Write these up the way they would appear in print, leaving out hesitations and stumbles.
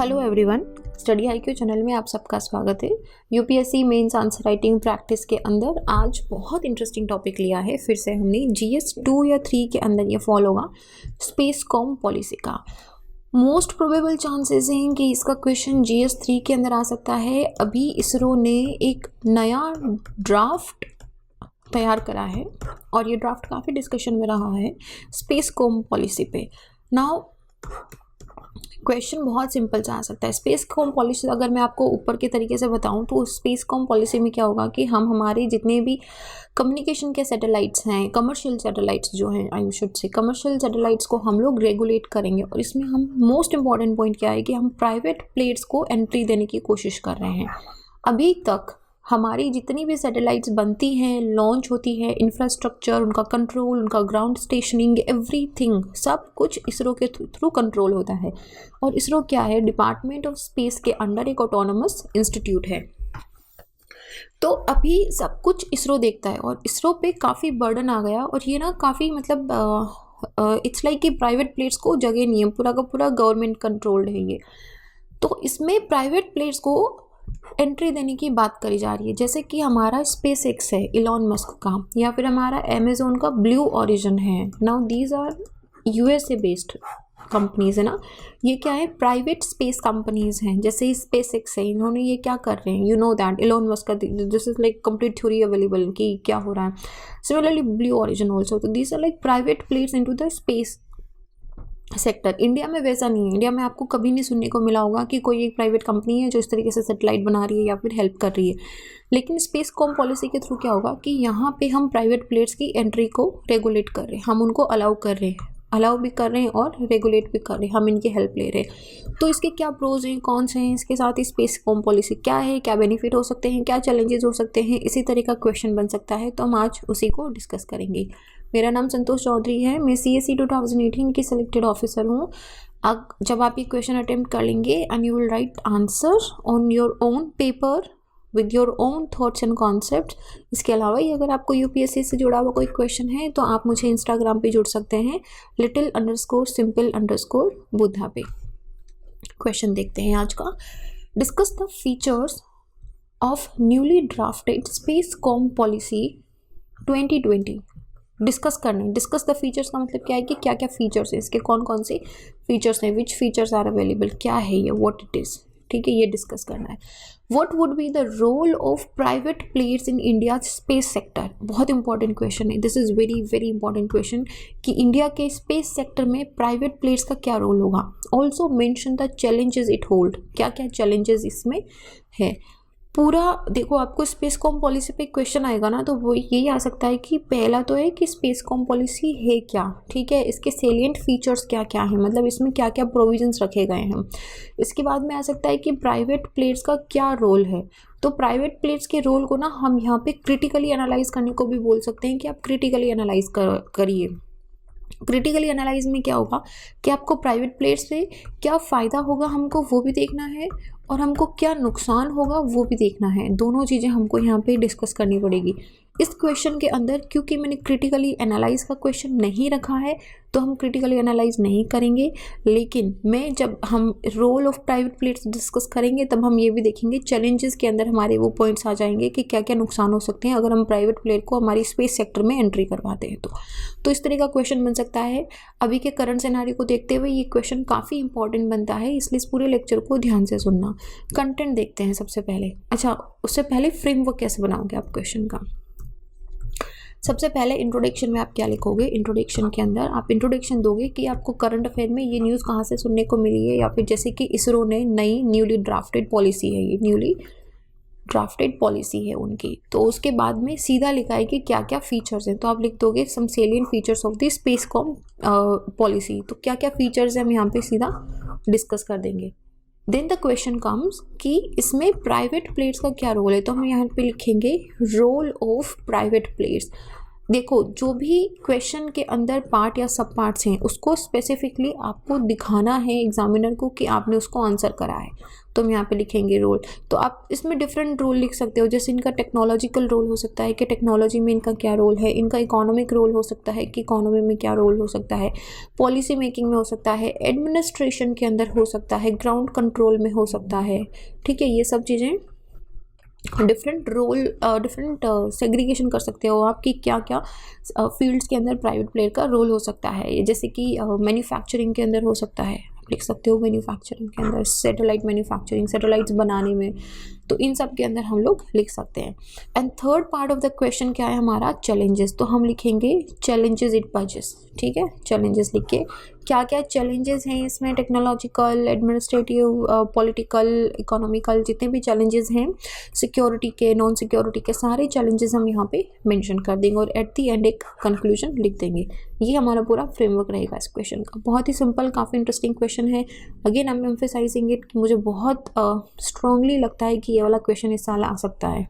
Hello everyone, study IQ channel में आप सबका स्वागत है। UPSC mains answer writing practice के अंदर आज बहुत इंटरेस्टिंग टॉपिक लिया है। फिर से हमने जीएस 2 या 3 के अंदर ये फॉलो होगा स्पेस कॉम पॉलिसी का। मोस्ट प्रोबेबल चांसेस हैं कि इसका क्वेश्चन जीएस 3 के अंदर आ सकता है। अभी इसरो ने एक नया ड्राफ्ट तैयार करा है और ये ड्राफ्ट काफ़ी डिस्कशन में रहा है स्पेस कॉम पॉलिसी पे। नाउ क्वेश्चन बहुत सिंपल सा आ सकता है। स्पेस कॉम पॉलिसी अगर मैं आपको ऊपर के तरीके से बताऊं तो स्पेस कॉम पॉलिसी में क्या होगा कि हम हमारे जितने भी कम्युनिकेशन के सैटेलाइट्स हैं, कमर्शियल सैटेलाइट्स जो हैं, I should say commercial satellites को हम लोग रेगुलेट करेंगे। और इसमें हम मोस्ट इंपॉर्टेंट पॉइंट क्या है कि हम प्राइवेट प्लेयर्स को एंट्री देने की कोशिश कर रहे हैं। अभी तक हमारी जितनी भी सैटेलाइट्स बनती हैं, लॉन्च होती है, इंफ्रास्ट्रक्चर, उनका कंट्रोल, उनका ग्राउंड स्टेशनिंग, एवरीथिंग सब कुछ इसरो के थ्रू कंट्रोल होता है। और इसरो क्या है, डिपार्टमेंट ऑफ स्पेस के अंडर एक ऑटोनमस इंस्टीट्यूट है। तो अभी सब कुछ इसरो देखता है और इसरो पे काफ़ी बर्डन आ गया। और ये ना काफ़ी मतलब इट्स लाइक कि प्राइवेट प्लेयर्स को जगह नहीं है, पूरा का पूरा गवर्नमेंट कंट्रोल्ड है ये। तो इसमें प्राइवेट प्लेयर्स को एंट्री देने की बात करी जा रही है। जैसे कि हमारा स्पेस एक्स है इलॉन मस्क का, या फिर हमारा अमेजोन का ब्लू ओरिजिन है। Now these are USA based companies है ना। ये क्या है, प्राइवेट स्पेस कंपनीज हैं। जैसे स्पेस एक्स है, इन्होंने ये क्या कर रहे हैं, you know that Elon Musk का this is like complete theory available कि क्या हो रहा है। Similarly Blue Origin also. तो these are like private players into the space sector. India में वैसा नहीं है। इंडिया में आपको कभी नहीं सुनने को मिला होगा कि कोई एक प्राइवेट कंपनी है जो इस तरीके से सैटेलाइट बना रही है या फिर हेल्प कर रही है। लेकिन स्पेस कॉम पॉलिसी के थ्रू क्या होगा कि यहाँ पे हम प्राइवेट प्लेयर्स की एंट्री को रेगुलेट कर रहे हैं, हम उनको अलाउ कर रहे हैं, अलाउ भी कर रहे हैं और रेगुलेट भी कर रहे हैं, हम इनकी हेल्प ले रहे हैं। तो इसके क्या प्रोज हैं, कौन से हैं, इसके साथ ही स्पेस कॉम पॉलिसी क्या है, क्या बेनिफिट हो सकते हैं, क्या चैलेंजेस हो सकते हैं, इसी तरह का क्वेश्चन बन सकता है। तो हम आज उसी को डिस्कस करेंगे। मेरा नाम संतोष चौधरी है, मैं CSE 2018 की सिलेक्टेड ऑफिसर हूँ। अब जब आप ये क्वेश्चन अटेम्प्ट कर लेंगे and you will write answer on your own paper with your own thoughts and concept. इसके अलावा ही अगर आपको यूपीएससी से जुड़ा हुआ कोई क्वेश्चन है तो आप मुझे इंस्टाग्राम पे जुड़ सकते हैं little_simple_बुद्धा पे। क्वेश्चन देखते हैं आज का। Discuss the features of newly drafted space com policy 2020। Discuss करना है। डिस्कस द फीचर्स का मतलब क्या है कि क्या क्या फीचर्स है इसके, कौन कौन से फीचर्स हैं, विच फीचर्स आर अवेलेबल, क्या है ये, व्हाट इट इज़। ठीक है, ये डिस्कस करना है। What would be the role of private players in India space sector. बहुत इंपॉर्टेंट क्वेश्चन है, this is very very important question कि इंडिया के स्पेस सेक्टर में प्राइवेट प्लेयर्स का क्या रोल होगा। Also mention the challenges it hold, क्या क्या चैलेंजेस इसमें है। पूरा देखो, आपको स्पेस कॉम पॉलिसी पे क्वेश्चन आएगा ना तो वो यही आ सकता है कि पहला तो है कि स्पेस कॉम पॉलिसी है क्या, ठीक है, इसके सेलिएंट फीचर्स क्या क्या हैं, मतलब इसमें क्या क्या प्रोविजंस रखे गए हैं। इसके बाद में आ सकता है कि प्राइवेट प्लेयर्स का क्या रोल है। तो प्राइवेट प्लेयर्स के रोल को ना हम यहाँ पे क्रिटिकली एनालाइज करने को भी बोल सकते हैं कि आप क्रिटिकली एनालाइज करिए। क्रिटिकली एनालाइज में क्या होगा कि आपको प्राइवेट प्लेयर्स से क्या फ़ायदा होगा हमको वो भी देखना है और हमको क्या नुकसान होगा वो भी देखना है। दोनों चीज़ें हमको यहाँ पे डिस्कस करनी पड़ेगी इस क्वेश्चन के अंदर। क्योंकि मैंने क्रिटिकली एनालाइज का क्वेश्चन नहीं रखा है तो हम क्रिटिकली एनालाइज नहीं करेंगे। लेकिन मैं जब हम role of private players discuss करेंगे तब हम ये भी देखेंगे चैलेंजेस के अंदर हमारे वो पॉइंट्स आ जाएंगे कि क्या क्या नुकसान हो सकते हैं अगर हम प्राइवेट प्लेयर को हमारी स्पेस सेक्टर में एंट्री करवाते हैं। तो इस तरह का क्वेश्चन बन सकता है। अभी के करंट सिनेरियो को देखते हुए ये क्वेश्चन काफ़ी इंपॉर्टेंट बनता है, इसलिए इस पूरे लेक्चर को ध्यान से सुनना। कंटेंट देखते हैं सबसे पहले। अच्छा, उससे पहले फ्रेमवर्क कैसे बनाओगे आप क्वेश्चन का। सबसे पहले इंट्रोडक्शन में आप क्या लिखोगे। इंट्रोडक्शन के अंदर आप इंट्रोडक्शन दोगे कि आपको करंट अफेयर में ये न्यूज़ कहाँ से सुनने को मिली है, या फिर जैसे कि इसरो ने नई न्यूली ड्राफ्टेड पॉलिसी है, ये न्यूली ड्राफ्टेड पॉलिसी है उनकी। तो उसके बाद में सीधा लिखा है कि क्या क्या फीचर्स हैं। तो आप लिख दोगे some salient features of the space com policy. तो क्या क्या फीचर्स हैं हम यहाँ पे सीधा डिस्कस कर देंगे। देन द क्वेश्चन कम्स कि इसमें प्राइवेट प्लेयर्स का क्या रोल है। तो हम यहाँ पे लिखेंगे रोल ऑफ प्राइवेट प्लेयर्स। देखो जो भी क्वेश्चन के अंदर पार्ट या सब पार्ट्स हैं उसको स्पेसिफिकली आपको दिखाना है एग्जामिनर को कि आपने उसको आंसर करा है। तो हम यहाँ पे लिखेंगे रोल। तो आप इसमें डिफरेंट रोल लिख सकते हो, जैसे इनका टेक्नोलॉजिकल रोल हो सकता है कि टेक्नोलॉजी में इनका क्या रोल है, इनका इकोनॉमिक रोल हो सकता है कि इकोनॉमी में क्या रोल हो सकता है, पॉलिसी मेकिंग में हो सकता है, एडमिनिस्ट्रेशन के अंदर हो सकता है, ग्राउंड कंट्रोल में हो सकता है। ठीक है, ये सब चीज़ें डिफरेंट रोल डिफरेंट सेग्रीगेशन कर सकते हो आप कि क्या क्या फील्ड्स के अंदर प्राइवेट प्लेयर का रोल हो सकता है। जैसे कि मैन्युफैक्चरिंग के अंदर हो सकता है, आप लिख सकते हो मैन्युफैक्चरिंग के अंदर, सैटेलाइट मैन्युफैक्चरिंग, सैटेलाइट्स बनाने में, तो इन सब के अंदर हम लोग लिख सकते हैं। And third part of the question क्या है हमारा, चैलेंजेस। तो हम लिखेंगे चैलेंजेस इट पजेस। ठीक है, चैलेंजेस लिख के क्या क्या चैलेंजेस हैं इसमें, टेक्नोलॉजिकल, एडमिनिस्ट्रेटिव, पॉलिटिकल, इकोनॉमिकल, जितने भी चैलेंजेस हैं, सिक्योरिटी के, नॉन सिक्योरिटी के, सारे चैलेंजेस हम यहाँ पे मेंशन कर देंगे और एट दी एंड एक कंक्लूजन लिख देंगे। ये हमारा पूरा फ्रेमवर्क रहेगा इस क्वेश्चन का। बहुत ही सिंपल, काफ़ी इंटरेस्टिंग क्वेश्चन है। Again I am emphasizing it कि मुझे बहुत स्ट्रांगली लगता है कि ये वाला क्वेश्चन इस साल आ सकता है।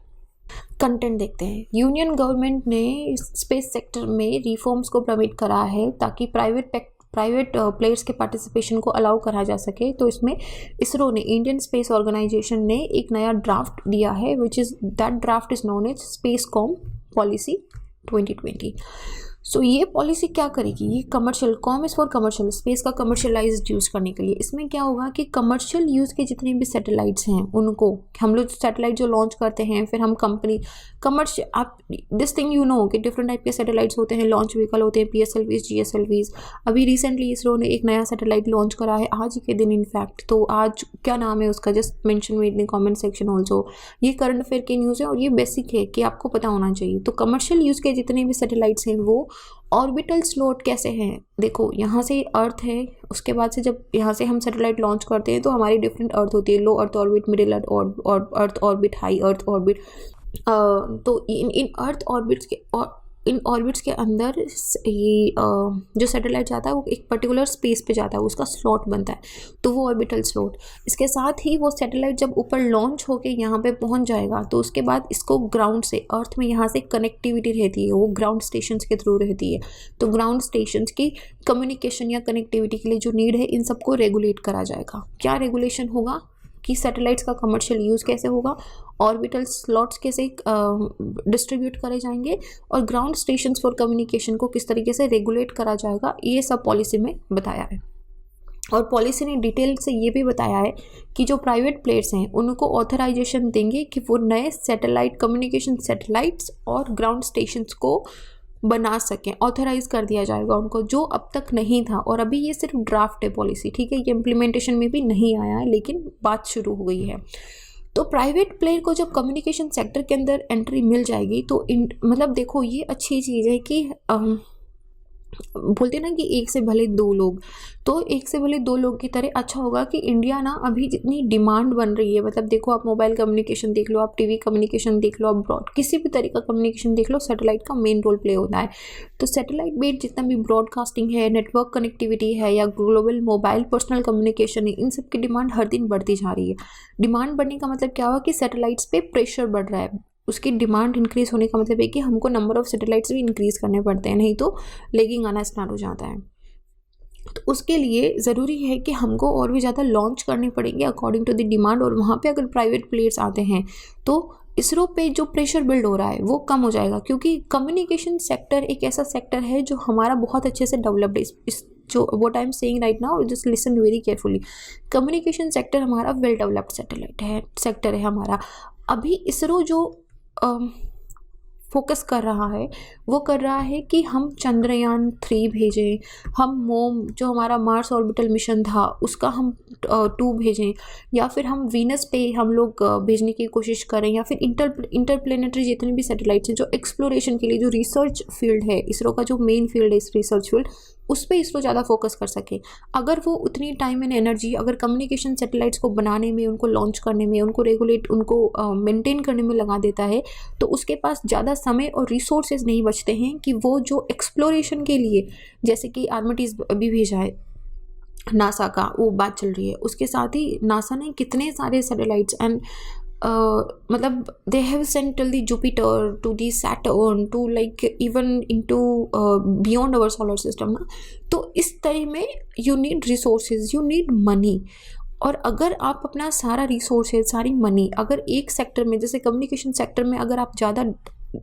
कंटेंट देखते हैं। यूनियन गवर्नमेंट ने स्पेस सेक्टर में रिफॉर्म्स को परमिट करा है ताकि प्राइवेट प्लेयर्स के पार्टिसिपेशन को अलाउ करा जा सके। तो इसमें इसरो ने, इंडियन स्पेस ऑर्गेनाइजेशन ने एक नया ड्राफ्ट दिया है, which is that draft is known as space com policy 2020। So ये पॉलिसी क्या करेगी, ये commercial, com is for commercial, space का कमर्शियलाइज्ड यूज़ करने के लिए। इसमें क्या होगा कि कमर्शियल यूज़ के जितने भी सैटेलाइट्स हैं उनको, हम लोग सैटेलाइट जो लॉन्च करते हैं, फिर हम कंपनी कमर्शियल, आप दिस थिंग यू नो कि डिफरेंट टाइप के सैटेलाइट्स होते हैं, लॉन्च व्हीकल होते हैं, PSLVs, GSLVs। अभी रिसेंटली इसरो ने एक नया सैटेलाइट लॉन्च करा है आज ही के दिन इनफैक्ट। तो आज क्या नाम है उसका, just mention me in comment section also. ये करंट अफेयर की न्यूज़ है और ये बेसिक है कि आपको पता होना चाहिए। तो कमर्शियल यूज़ के जितने भी सैटेलाइट्स हैं वो ऑर्बिटल स्लॉट कैसे हैं, देखो यहाँ से अर्थ है, उसके बाद से जब यहाँ से हम सैटेलाइट लॉन्च करते हैं तो हमारी डिफरेंट अर्थ होती है, low earth orbit, middle earth orbit, high earth orbit. तो इन अर्थ ऑर्बिट्स के इन ऑर्बिट्स के अंदर ये जो सैटेलाइट जाता है वो एक पर्टिकुलर स्पेस पे जाता है, उसका स्लॉट बनता है, तो वो ऑर्बिटल स्लॉट। इसके साथ ही वो सैटेलाइट जब ऊपर लॉन्च होके यहाँ पे पहुँच जाएगा तो उसके बाद इसको ग्राउंड से, अर्थ में यहाँ से कनेक्टिविटी रहती है, वो ग्राउंड स्टेशंस के थ्रू रहती है। तो ग्राउंड स्टेशंस की कम्युनिकेशन या कनेक्टिविटी के लिए जो नीड है, इन सबको रेगुलेट करा जाएगा। क्या रेगुलेशन होगा कि सैटेलाइट्स का कमर्शियल यूज़ कैसे होगा, ऑर्बिटल स्लॉट्स कैसे डिस्ट्रीब्यूट करे जाएंगे, और ग्राउंड स्टेशंस फॉर कम्युनिकेशन को किस तरीके से रेगुलेट करा जाएगा, ये सब पॉलिसी में बताया है। और पॉलिसी ने डिटेल से ये भी बताया है कि जो प्राइवेट प्लेयर्स हैं उनको ऑथराइजेशन देंगे कि वो नए सैटेलाइट, कम्युनिकेशन सैटेलाइट्स और ग्राउंड स्टेशंस को बना सकें, ऑथराइज कर दिया जाएगा उनको, जो अब तक नहीं था। और अभी ये सिर्फ ड्राफ्ट है पॉलिसी, ठीक है, ये इम्प्लीमेंटेशन में भी नहीं आया है, लेकिन बात शुरू हो गई है। तो प्राइवेट प्लेयर को जब कम्युनिकेशन सेक्टर के अंदर एंट्री मिल जाएगी तो मतलब देखो ये अच्छी चीज़ है कि बोलते ना कि एक से भले दो लोग, तो एक से भले दो लोग की तरह अच्छा होगा कि इंडिया ना अभी जितनी डिमांड बन रही है, मतलब देखो आप मोबाइल कम्युनिकेशन देख लो, आप टीवी कम्युनिकेशन देख लो, आप ब्रॉड किसी भी तरह का कम्युनिकेशन देख लो, सैटेलाइट का मेन रोल प्ले होता है। तो सैटेलाइट बेस्ड जितना भी ब्रॉडकास्टिंग है, नेटवर्क कनेक्टिविटी है या ग्लोबल मोबाइल पर्सनल कम्युनिकेशन है, इन सब की डिमांड हर दिन बढ़ती जा रही है। डिमांड बढ़ने का मतलब क्या हुआ कि सैटेलाइट्स पे प्रेशर बढ़ रहा है, उसकी डिमांड इंक्रीज़ होने का मतलब है कि हमको नंबर ऑफ़ सैटेलाइट्स भी इंक्रीज़ करने पड़ते हैं, नहीं तो लेगिंग आना स्टार्ट हो जाता है। तो उसके लिए ज़रूरी है कि हमको और भी ज़्यादा लॉन्च करने पड़ेंगे अकॉर्डिंग टू द डिमांड, और वहाँ पे अगर प्राइवेट प्लेयर्स आते हैं तो इसरो पे जो प्रेशर बिल्ड हो रहा है वो कम हो जाएगा, क्योंकि कम्युनिकेशन सेक्टर एक ऐसा सेक्टर है जो हमारा बहुत अच्छे से डेवलप्ड है। इस जो what I am saying right now, just listen very carefully. Communication sector हमारा वेल डेवलप्ड सेक्टर है हमारा। अभी इसरो जो फोकस कर रहा है वो कर रहा है कि हम चंद्रयान 3 भेजें, हम मोम जो हमारा मार्स ऑर्बिटल मिशन था उसका हम 2 भेजें, या फिर हम वीनस पे हम लोग भेजने की कोशिश करें, या फिर इंटरप्लेनेटरी जितने भी सैटेलाइट्स हैं जो एक्सप्लोरेशन के लिए, जो रिसर्च फील्ड है इसरो का, जो मेन फील्ड है इस रिसर्च फील्ड, उस पर इसरो ज़्यादा फोकस कर सके। अगर वो उतनी टाइम एंड एनर्जी अगर कम्युनिकेशन सैटेलाइट्स को बनाने में, उनको लॉन्च करने में, उनको रेगुलेट, उनको मेंटेन करने में लगा देता है, तो उसके पास ज़्यादा समय और रिसोर्सेज नहीं बचते हैं कि वो जो एक्सप्लोरेशन के लिए, जैसे कि आर्मिटीज़ अभी भेजा है नासा का, वो बात चल रही है, उसके साथ ही नासा ने कितने सारे सैटेलाइट्स एंड मतलब they have sent till the Jupiter to the Saturn to like even into beyond our solar system ना। तो इस तरह में you need resources, you need money. और अगर आप अपना सारा रिसोर्सेज, सारी मनी अगर एक सेक्टर में, जैसे कम्युनिकेशन सेक्टर में अगर आप ज़्यादा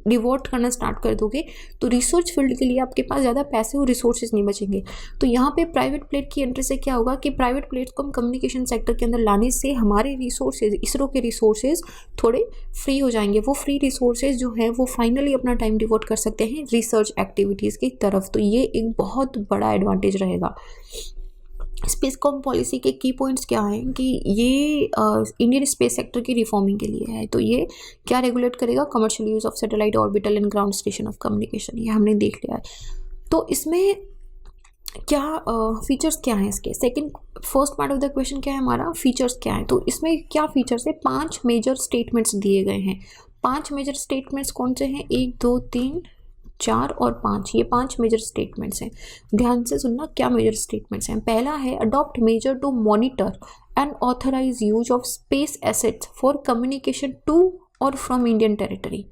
डिवोट करना स्टार्ट कर दोगे तो रिसर्च फील्ड के लिए आपके पास ज़्यादा पैसे और रिसोर्सेज नहीं बचेंगे। तो यहाँ पे प्राइवेट प्लेट की एंट्री से क्या होगा कि प्राइवेट प्लेट्स को हम कम्युनिकेशन सेक्टर के अंदर लाने से हमारे रिसोर्सेज, इसरो के रिसोर्सेज थोड़े फ्री हो जाएंगे। वो फ्री रिसोर्सेज जो है वो फाइनली अपना टाइम डिवोट कर सकते हैं रिसर्च एक्टिविटीज़ की तरफ। तो ये एक बहुत बड़ा एडवांटेज रहेगा। स्पेसकॉम पॉलिसी के की पॉइंट्स क्या हैं कि ये इंडियन स्पेस सेक्टर की रिफॉर्मिंग के लिए है। तो ये क्या रेगुलेट करेगा? Commercial use of satellite, orbital and ground station of communication, ये हमने देख लिया है। तो इसमें क्या फीचर्स क्या हैं इसके? First part of the question क्या है हमारा, फीचर्स क्या है। तो इसमें क्या फीचर्स है? 5 मेजर स्टेटमेंट्स दिए गए हैं। 5 मेजर स्टेटमेंट्स कौन से हैं? 1, 2, 3, 4 और 5, ये 5 मेजर स्टेटमेंट्स हैं। ध्यान से सुनना क्या मेजर स्टेटमेंट्स हैं। पहला है adopt measure to monitor and authorize use of space assets for communication to और फ्रॉम इंडियन टेरिटरी।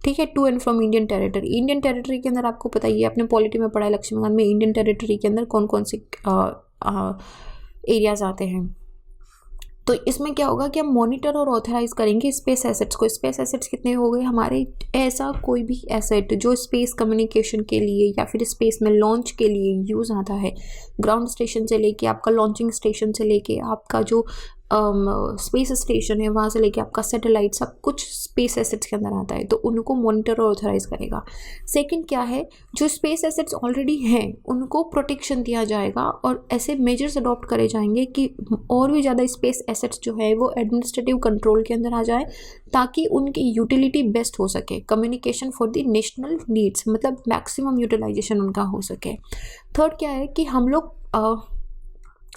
ठीक है, to and from Indian territory. Indian territory के अंदर आपको पता ही है, अपने पॉलिटी में पढ़ा है लक्ष्मीकांत में, इंडियन टेरिटरी के अंदर कौन कौन से एरियाज आते हैं। तो इसमें क्या होगा कि हम मॉनिटर और ऑथराइज करेंगे स्पेस एसेट्स को। स्पेस एसेट्स कितने हो गए हमारे? ऐसा कोई भी एसेट जो स्पेस कम्युनिकेशन के लिए या फिर स्पेस में लॉन्च के लिए यूज़ आता है, ग्राउंड स्टेशन से लेके आपका लॉन्चिंग स्टेशन से लेके आपका जो स्पेस स्टेशन है वहाँ से लेके आपका सैटेलाइट, सब कुछ स्पेस एसेट्स के अंदर आता है। तो उनको मॉनिटर और ऑथराइज करेगा। सेकंड क्या है, जो स्पेस एसेट्स ऑलरेडी हैं उनको प्रोटेक्शन दिया जाएगा और ऐसे मेजर्स अडॉप्ट करे जाएंगे कि और भी ज़्यादा स्पेस एसेट्स जो है वो एडमिनिस्ट्रेटिव कंट्रोल के अंदर आ जाए ताकि उनकी यूटिलिटी बेस्ट हो सके, communication for the national needs, मतलब मैक्सिमम यूटिलाइजेशन उनका हो सके। थर्ड क्या है कि हम लोग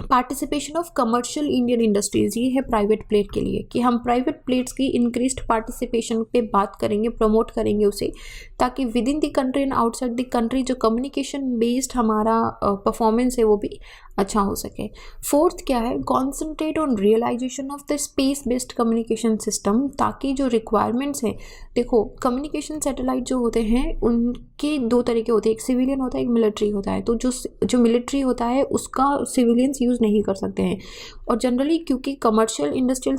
participation of commercial Indian industries, ये है प्राइवेट प्लेट के लिए कि हम प्राइवेट प्लेट्स की इंक्रीज्ड पार्टिसिपेशन पे बात करेंगे, प्रमोट करेंगे उसे, ताकि with in the country and outside the country जो कम्युनिकेशन बेस्ड हमारा परफॉर्मेंस है वो भी अच्छा हो सके। फोर्थ क्या है, concentrate on realisation of the space based communication system, ताकि जो रिक्वायरमेंट्स हैं, देखो कम्युनिकेशन सैटेलाइट जो होते हैं उनके 2 तरह के होते हैं, एक सिविलियन होता है, एक मिलिट्री होता है। तो जो मिलिट्री होता है उसका सिविलियंस यूज़ नहीं कर सकते हैं। और जनरली क्योंकि कमर्शियल इंडस्ट्रियल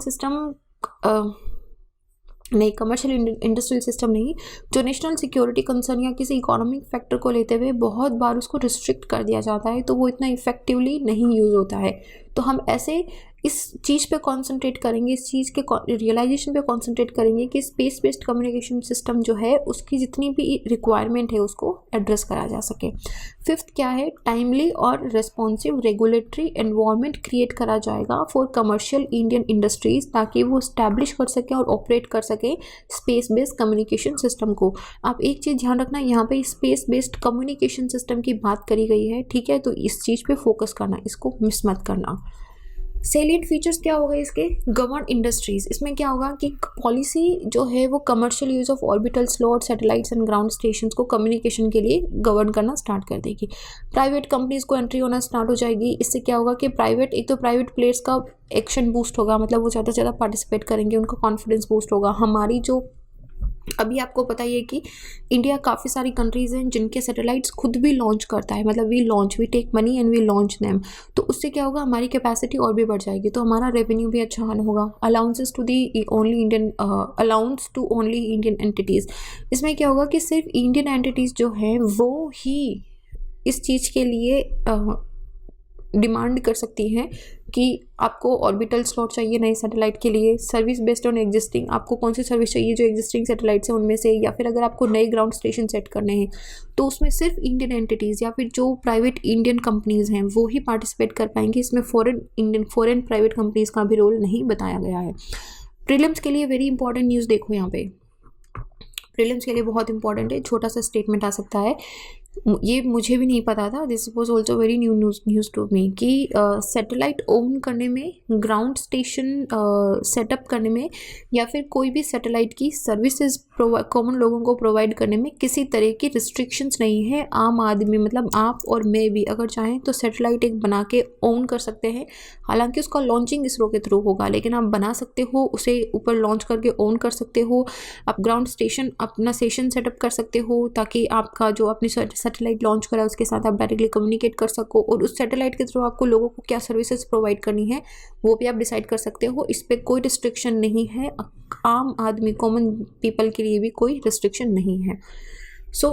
सिस्टम नहीं, जो नेशनल सिक्योरिटी कंसर्न या किसी इकोनॉमिक फैक्टर को लेते हुए बहुत बार उसको रिस्ट्रिक्ट कर दिया जाता है, तो वो इतना इफेक्टिवली नहीं यूज़ होता है। तो हम ऐसे इस चीज़ पे कंसंट्रेट करेंगे, इस चीज़ के रियलाइजेशन पे कंसंट्रेट करेंगे कि स्पेस बेस्ड कम्युनिकेशन सिस्टम जो है उसकी जितनी भी रिक्वायरमेंट है उसको एड्रेस करा जा सके। फिफ्थ क्या है, टाइमली और रेस्पॉन्सिव रेगुलेटरी एनवायरनमेंट क्रिएट करा जाएगा फॉर कमर्शियल इंडियन इंडस्ट्रीज, ताकि वो स्टैब्लिश कर सके और ऑपरेट कर सके स्पेस बेस्ड कम्युनिकेशन सिस्टम को। आप एक चीज़ ध्यान रखना, यहाँ पे स्पेस बेस्ड कम्युनिकेशन सिस्टम की बात करी गई है, ठीक है, तो इस चीज़ पे फोकस करना, इसको मिस मत करना। सेलिएंट फीचर्स क्या होगा इसके, गवर्न इंडस्ट्रीज। इसमें क्या होगा कि पॉलिसी जो है वो commercial use of orbital slot, satellites and ground stations को कम्युनिकेशन के लिए गवर्न करना स्टार्ट कर देगी। प्राइवेट कंपनीज को एंट्री होना स्टार्ट हो जाएगी। इससे क्या होगा कि एक तो प्राइवेट प्लेयर्स का एक्शन बूस्ट होगा, मतलब वो ज़्यादा से ज़्यादा पार्टिसिपेट करेंगे, उनका कॉन्फिडेंस बूस्ट होगा। हमारी जो अभी आपको पता ही है कि इंडिया काफ़ी सारी कंट्रीज़ हैं जिनके सैटेलाइट्स खुद भी लॉन्च करता है, मतलब we take money and we launch them. तो उससे क्या होगा, हमारी कैपेसिटी और भी बढ़ जाएगी, तो हमारा रेवेन्यू भी अच्छा होगा। Allowances to the only Indian entities. इसमें क्या होगा कि सिर्फ इंडियन एंटिटीज़ जो हैं वो ही इस चीज़ के लिए डिमांड कर सकती हैं कि आपको ऑर्बिटल स्लॉट चाहिए नए सैटेलाइट के लिए, सर्विस बेस्ड ऑन एग्जिस्टिंग, आपको कौन सी सर्विस चाहिए जो एग्जिस्टिंग सैटेलाइट्स हैं उनमें से, या फिर अगर आपको नए ग्राउंड स्टेशन सेट करने हैं तो उसमें सिर्फ इंडियन एंटिटीज़ या फिर जो प्राइवेट इंडियन कंपनीज़ हैं वो ही पार्टिसिपेट कर पाएंगे। इसमें फॉरेन प्राइवेट कंपनीज़ का भी रोल नहीं बताया गया है। प्रीलिम्स के लिए वेरी इंपॉर्टेंट न्यूज़ देखो, यहाँ पे प्रीलिम्स के लिए बहुत इंपॉर्टेंट है, छोटा सा स्टेटमेंट आ सकता है, ये मुझे भी नहीं पता था, this was also very news to me, कि सैटेलाइट ओन करने में, ग्राउंड स्टेशन सेटअप करने में, या फिर कोई भी सैटेलाइट की सर्विसेज कॉमन लोगों को प्रोवाइड करने में किसी तरह की रिस्ट्रिक्शंस नहीं है। आम आदमी मतलब आप और मैं भी अगर चाहें तो सैटेलाइट एक बना के ओन कर सकते हैं। हालांकि उसका लॉन्चिंग इसरो के थ्रू होगा, लेकिन आप बना सकते हो, उसे ऊपर लॉन्च करके ओन कर सकते हो। आप ग्राउंड स्टेशन अपना सेशन सेटअप कर सकते हो ताकि आपका जो अपनी सैटेलाइट लॉन्च करा उसके साथ आप डायरेक्टली कम्युनिकेट कर सको, और उस सैटेलाइट के थ्रू आपको लोगों को क्या सर्विसेज प्रोवाइड करनी है वो भी आप डिसाइड कर सकते हो। इस पर कोई रिस्ट्रिक्शन नहीं है। आम आदमी कॉमन पीपल के लिए भी कोई रिस्ट्रिक्शन नहीं है। सो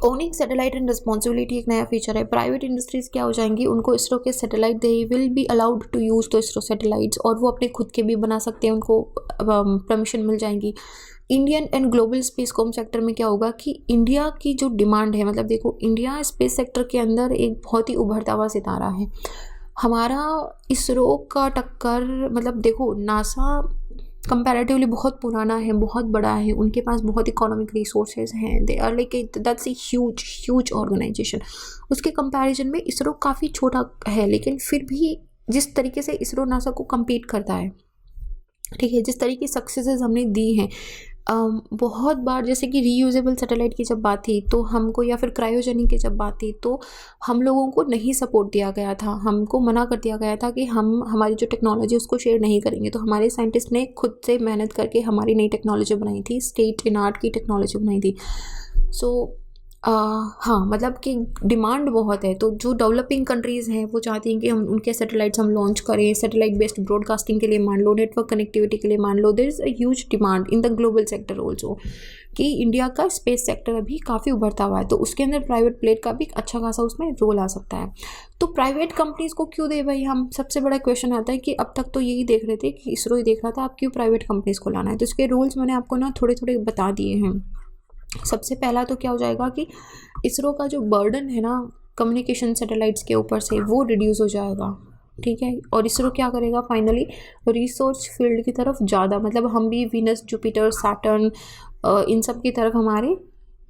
ओनिंग सैटेलाइट एंड रिस्पॉन्सिबिलिटी एक नया फीचर है। प्राइवेट इंडस्ट्रीज क्या हो जाएंगी, उनको इसरो के satellite they will be allowed to use तो इसरो सैटेलाइट्स, और वो अपने खुद के भी बना सकते हैं, उनको परमिशन मिल जाएंगी। Indian and global space com sector में क्या होगा कि इंडिया की जो डिमांड है, मतलब देखो इंडिया स्पेस सेक्टर के अंदर एक बहुत ही उभरता हुआ सितारा है। हमारा इसरो का टक्कर, मतलब देखो नासा कंपैरेटिवली बहुत पुराना है, बहुत बड़ा है, उनके पास बहुत इकोनॉमिक रिसोर्सेज हैं, they are like that's a huge organization. उसके कंपैरिजन में इसरो काफ़ी छोटा है, लेकिन फिर भी जिस तरीके से इसरो नासा को compete करता है, ठीक है, जिस तरीके की सक्सेसेस हमने दी हैं, बहुत बार जैसे कि रीयूजेबल सैटेलाइट की जब बात थी तो हमको, या फिर क्रायोजेनिक की जब बात थी तो हम लोगों को नहीं सपोर्ट दिया गया था, हमको मना कर दिया गया था कि हम हमारी जो टेक्नोलॉजी उसको शेयर नहीं करेंगे। तो हमारे साइंटिस्ट ने खुद से मेहनत करके हमारी नई टेक्नोलॉजी बनाई थी, स्टेट इन आर्ट की टेक्नोलॉजी बनाई थी। सो हाँ, मतलब कि डिमांड बहुत है, तो जो डेवलपिंग कंट्रीज़ हैं वो चाहती हैं कि हम उनके सैटेलाइट्स हम लॉन्च करें। सैटेलाइट बेस्ड ब्रॉडकास्टिंग के लिए मान लो, नेटवर्क कनेक्टिविटी के लिए मान लो, there is a huge demand in the global sector also, कि इंडिया का स्पेस सेक्टर अभी काफ़ी उभरता हुआ है, तो उसके अंदर प्राइवेट प्लेयर का भी अच्छा खासा उसमें रोल आ सकता है। तो प्राइवेट कंपनीज़ को क्यों दे भाई, हम सबसे बड़ा क्वेश्चन आता है कि अब तक तो यही देख रहे थे कि इसरो ही देख रहा था, आप क्यों प्राइवेट कंपनीज़ को लाना है। तो इसके रूल्स मैंने आपको ना थोड़े थोड़े बता दिए हैं। सबसे पहला तो क्या हो जाएगा कि इसरो का जो बर्डन है ना कम्युनिकेशन सैटेलाइट्स के ऊपर से, वो रिड्यूस हो जाएगा, ठीक है। और इसरो क्या करेगा फाइनली, रिसर्च फील्ड की तरफ ज़्यादा, मतलब हम भी वीनस, जुपिटर, सैटर्न, इन सब की तरफ हमारे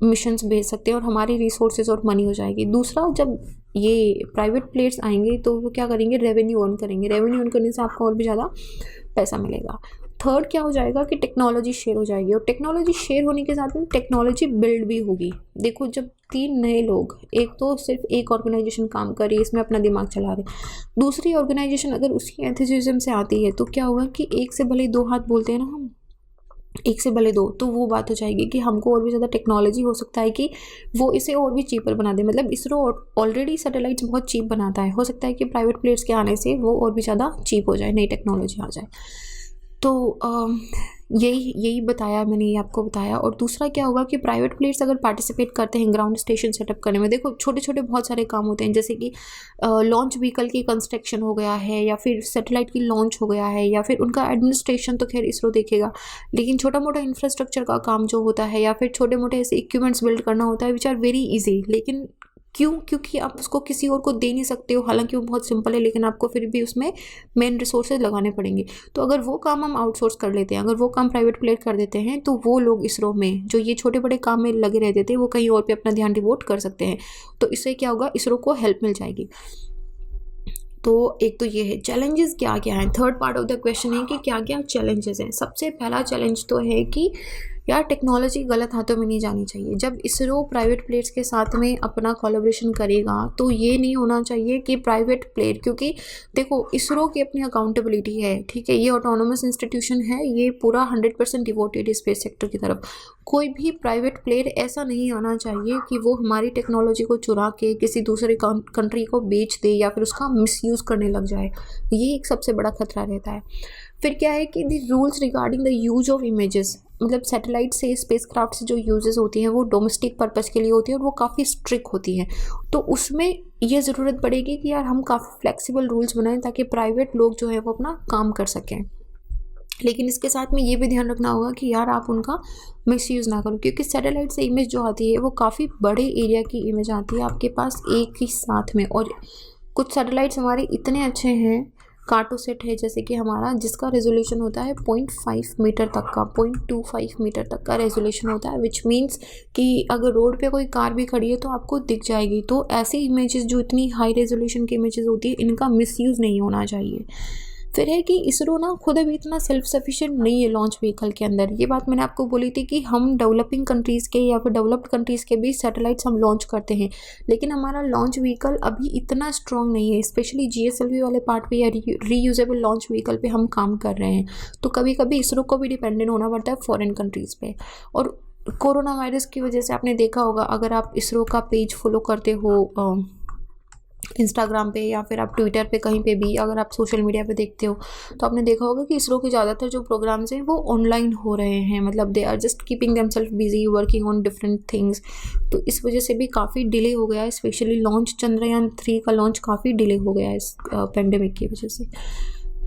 मिशंस भेज सकते हैं और हमारी रिसोर्सेज और मनी हो जाएगी। दूसरा, जब ये प्राइवेट प्लेयर्स आएंगे तो वो क्या करेंगे, रेवेन्यू अर्न करेंगे, रेवेन्यू अर्न करने से आपको और भी ज़्यादा पैसा मिलेगा। थर्ड क्या हो जाएगा कि टेक्नोलॉजी शेयर हो जाएगी, और टेक्नोलॉजी शेयर होने के साथ में टेक्नोलॉजी बिल्ड भी होगी। देखो जब 3 नए लोग, एक तो सिर्फ एक ऑर्गेनाइजेशन काम कर रही है, इसमें अपना दिमाग चला रहे, दूसरी ऑर्गेनाइजेशन अगर उसकी एंथुसियाज्म से आती है तो क्या होगा कि एक से भले 2 हाथ बोलते हैं ना हम, एक से भले 2, तो वो बात हो जाएगी कि हमको और भी ज़्यादा टेक्नोलॉजी हो सकता है कि वो इसे और भी चीपर बना दे। मतलब इसरो ऑलरेडी सैटेलाइट्स बहुत चीप बनाता है, हो सकता है कि प्राइवेट प्लेयर्स के आने से वो और भी ज़्यादा चीप हो जाए, नई टेक्नोलॉजी आ जाए। तो यही बताया मैंने, ये आपको बताया। और दूसरा क्या होगा कि प्राइवेट प्लेयर्स अगर पार्टिसिपेट करते हैं ग्राउंड स्टेशन सेटअप करने में, देखो छोटे छोटे बहुत सारे काम होते हैं, जैसे कि लॉन्च व्हीकल की कंस्ट्रक्शन हो गया है, या फिर सैटेलाइट की लॉन्च हो गया है, या फिर उनका एडमिनिस्ट्रेशन तो खैर इसरो देखेगा, लेकिन छोटा मोटा इंफ्रास्ट्रक्चर का काम जो होता है, या फिर छोटे मोटे ऐसे इक्विपमेंट्स बिल्ड करना होता है विच आर वेरी ईजी। लेकिन क्यों, क्योंकि आप उसको किसी और को दे नहीं सकते हो, हालांकि वो बहुत सिंपल है, लेकिन आपको फिर भी उसमें मेन रिसोर्सेज लगाने पड़ेंगे। तो अगर वो काम हम आउटसोर्स कर लेते हैं, अगर वो काम प्राइवेट प्लेयर कर देते हैं, तो वो लोग इसरो में जो ये छोटे बड़े काम में लगे रहते थे वो कहीं और पे अपना ध्यान डिवोट कर सकते हैं। तो इससे क्या होगा, इसरो को हेल्प मिल जाएगी। तो एक तो ये है। चैलेंजेस क्या क्या हैं, third part of the question है कि क्या क्या चैलेंजेस हैं। सबसे पहला चैलेंज तो है कि यार टेक्नोलॉजी गलत हाथों में नहीं जानी चाहिए। जब इसरो प्राइवेट प्लेयर्स के साथ में अपना कोलैबोरेशन करेगा तो ये नहीं होना चाहिए कि प्राइवेट प्लेयर, क्योंकि देखो इसरो की अपनी अकाउंटेबिलिटी है, ठीक है, ये ऑटोनोमस इंस्टीट्यूशन है, ये पूरा 100% डिवोटेड स्पेस सेक्टर की तरफ। कोई भी प्राइवेट प्लेयर ऐसा नहीं आना चाहिए कि वो हमारी टेक्नोलॉजी को चुरा के किसी दूसरे कंट्री को बेच दे या फिर उसका मिसयूज़ करने लग जाए, ये एक सबसे बड़ा खतरा रहता है। फिर क्या है कि the rules regarding the use of images, मतलब सैटेलाइट से, स्पेसक्राफ्ट से जो यूजेस होती हैं वो डोमेस्टिक पर्पस के लिए होती है और वो काफ़ी स्ट्रिक्ट होती हैं। तो उसमें ये ज़रूरत पड़ेगी कि यार हम काफ़ी फ्लेक्सिबल रूल्स बनाएं ताकि प्राइवेट लोग जो है वो अपना काम कर सकें। लेकिन इसके साथ में ये भी ध्यान रखना होगा कि यार आप उनका मिसयूज़ ना करो, क्योंकि सैटेलाइट से इमेज जो आती है वो काफ़ी बड़े एरिया की इमेज आती है आपके पास एक ही साथ में। और कुछ सैटेलाइट्स हमारे इतने अच्छे हैं, कार्टोसेट है जैसे कि हमारा, जिसका रेजोल्यूशन होता है 0.5 मीटर तक का, 0.25 मीटर तक का रेजोल्यूशन होता है, विच मीन्स कि अगर रोड पे कोई कार भी खड़ी है तो आपको दिख जाएगी। तो ऐसी इमेजेस जो इतनी हाई रेजोल्यूशन की इमेजेस होती है, इनका मिसयूज़ नहीं होना चाहिए। फिर है कि इसरो ना खुद अभी इतना सेल्फ सफिशिएंट नहीं है लॉन्च व्हीकल के अंदर। ये बात मैंने आपको बोली थी कि हम डेवलपिंग कंट्रीज़ के या फिर डेवलप्ड कंट्रीज़ के भी सैटेलाइट्स हम लॉन्च करते हैं, लेकिन हमारा लॉन्च व्हीकल अभी इतना स्ट्रॉन्ग नहीं है। स्पेशली GSLV वाले पार्ट पे या रीयूजेबल लॉन्च व्हीकल पे हम काम कर रहे हैं, तो कभी कभी इसरो को भी डिपेंडेंट होना पड़ता है फॉरेन कंट्रीज़ पे। और कोरोना वायरस की वजह से आपने देखा होगा, अगर आप इसरो का पेज फॉलो करते हो इंस्टाग्राम पे या फिर आप ट्विटर पे कहीं पे भी अगर आप सोशल मीडिया पे देखते हो, तो आपने देखा होगा कि इसरो के ज़्यादातर जो प्रोग्राम्स हैं वो ऑनलाइन हो रहे हैं। मतलब they are just keeping themself busy working on different things. तो इस वजह से भी काफ़ी डिले हो गया है, स्पेशली लॉन्च चंद्रयान 3 का लॉन्च काफ़ी डिले हो गया है इस पेंडेमिक की वजह से।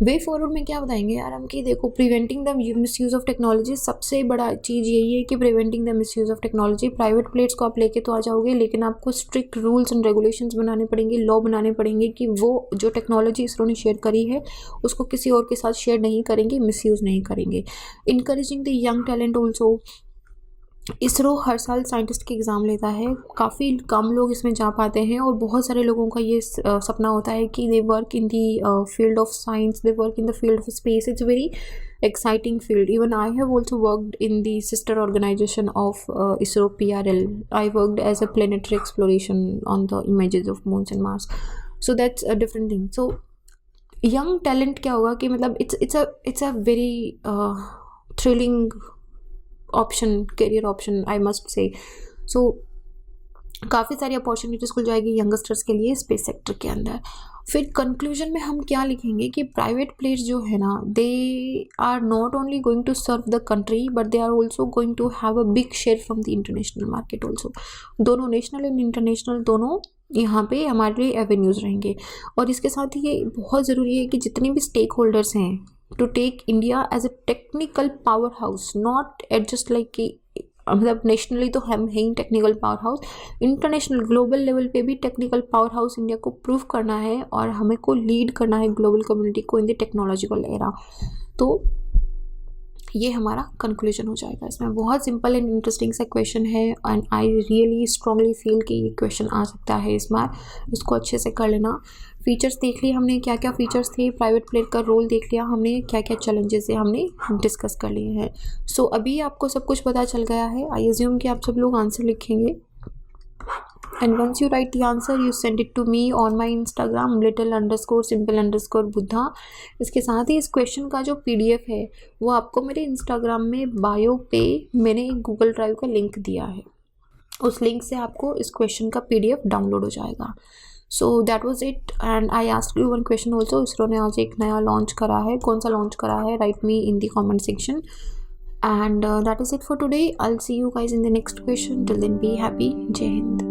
वे फॉरवर्ड में क्या बताएंगे यार हम कि देखो, preventing the miss use of technology, सबसे बड़ा चीज़ यही है कि preventing the miss use of technology. Private players को आप लेके तो आ जाओगे, लेकिन आपको स्ट्रिक्ट रूल्स एंड रेगुलेशंस बनाने पड़ेंगे, लॉ बनाने पड़ेंगे कि वो जो टेक्नोलॉजी इसरो ने शेयर करी है उसको किसी और के साथ शेयर नहीं करेंगे, मिस यूज़ नहीं करेंगे। Encouraging the young talent also. ISRO हर साल साइंटिस्ट की एग्ज़ाम लेता है, काफ़ी कम लोग इसमें जा पाते हैं और बहुत सारे लोगों का ये सपना होता है कि they work in the field of science, they work in the field of space. It's very exciting field. Even I have also worked in the sister organization of ISRO PRL. I worked as a planetary exploration on the images of moons and Mars. So that's a different thing. So young talent क्या होगा कि मतलब it's a very thrilling option, career option I must say. So काफ़ी सारी opportunities खुल जाएगी youngsters के लिए स्पेस सेक्टर के अंदर। फिर कंक्लूजन में हम क्या लिखेंगे कि प्राइवेट प्लेयर्स जो है ना, they are not only going to serve the country but they are also going to have a big share from the international market also. दोनों नेशनल एंड इंटरनेशनल दोनों यहाँ पे हमारे लिए एवेन्यूज़ रहेंगे। और इसके साथ ही ये बहुत ज़रूरी है कि जितने भी स्टेक होल्डर्स हैं to take India as a technical powerhouse, not adjust like कि मतलब नेशनली तो हम है ही technical powerhouse, international global level पे भी टेक्निकल पावर हाउस इंडिया को प्रूव करना है और हमें को लीड करना है ग्लोबल कम्युनिटी को इन द टेक्नोलॉजिकल एरा। तो ये हमारा कंक्लूजन हो जाएगा। इसमें बहुत सिंपल एंड इंटरेस्टिंग सा क्वेश्चन है and I really strongly feel कि ये क्वेश्चन आ सकता है इस बार, इसको अच्छे से कर लेना। फीचर्स देख लिए हमने, क्या क्या फीचर्स थे, प्राइवेट प्लेयर का रोल देख लिया हमने, क्या क्या चैलेंजेस है हमने डिस्कस कर लिए हैं। सो अभी आपको सब कुछ पता चल गया है। आई अज्यूम कि आप सब लोग आंसर लिखेंगे and once you write the answer you send it to me on my Instagram little_simple_buddha। इसके साथ ही इस क्वेश्चन का जो PDF है वो आपको मेरे इंस्टाग्राम में बायो पे मैंने एक गूगल ड्राइव का लिंक दिया है, उस लिंक से आपको इस क्वेश्चन का PDF डाउनलोड हो जाएगा। So that was it and I asked you one question also. ISRO ने आज एक नया लॉन्च करा है, कौन सा लॉन्च करा है, right me in the comment section. And that is it for today. I'll see you guys in the next question. Till then, be happy. Jai Hind.